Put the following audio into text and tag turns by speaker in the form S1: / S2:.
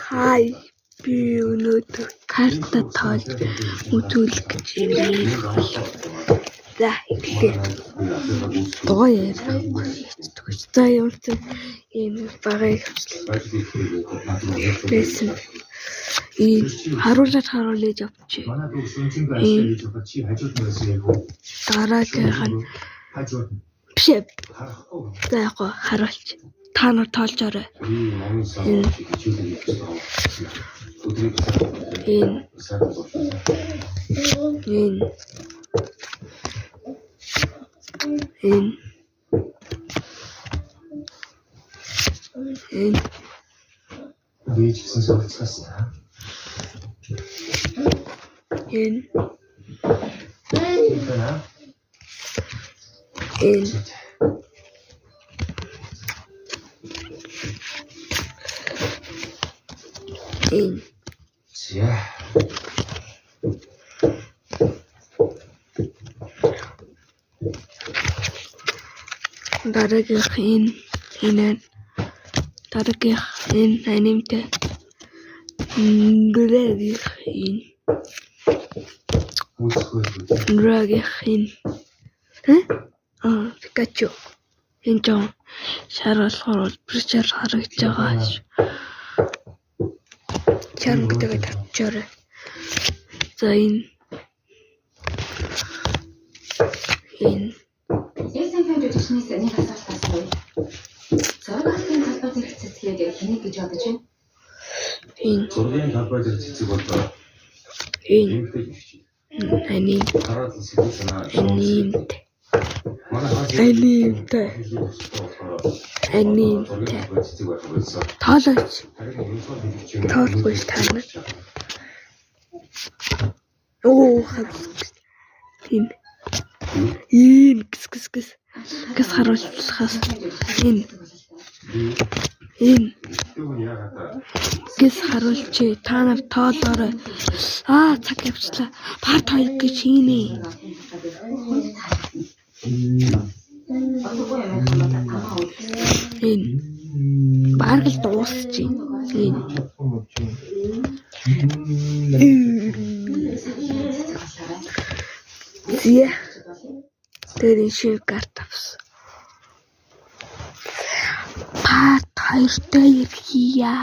S1: Хай би өнөөдөр карта тоолж үзүүлэх гэж байна. За эхлэе. Доо яриа. За явуулсан энэ багыг байсан. Харуулж явчих. Дараагийнх нь биш. За яг харуулж. Та нар тоолжоорой.
S2: Би ч гэсэн суралцсан.
S1: Дараагийнх энэ дараагийнх энэ анимтай дараагийнх энэ Пикачу энэ жоо шаруулахаар причер харагдаж байгаа ш. Чангтайгаа тавьчаарай. За энэ
S3: Яасан фэдрэшнээс нэг асуулт асууя. Зургийн талбай зэрэг цэцгээд хэнийг гэж бодож байна?
S2: Зургийн талбай зэрэг цэцэг болоо.
S1: Тоолооч. Тоолохгүй ш таа. Оо энэ гис харуулахаас энэ гис харуулж та нар тоолоорой. Цаг явчлаа. Part 2 гэж хийнэ. Энэ бараг л дуусчих. Зя. Тэр шиг карт авсан. Part 2 дээр хийя.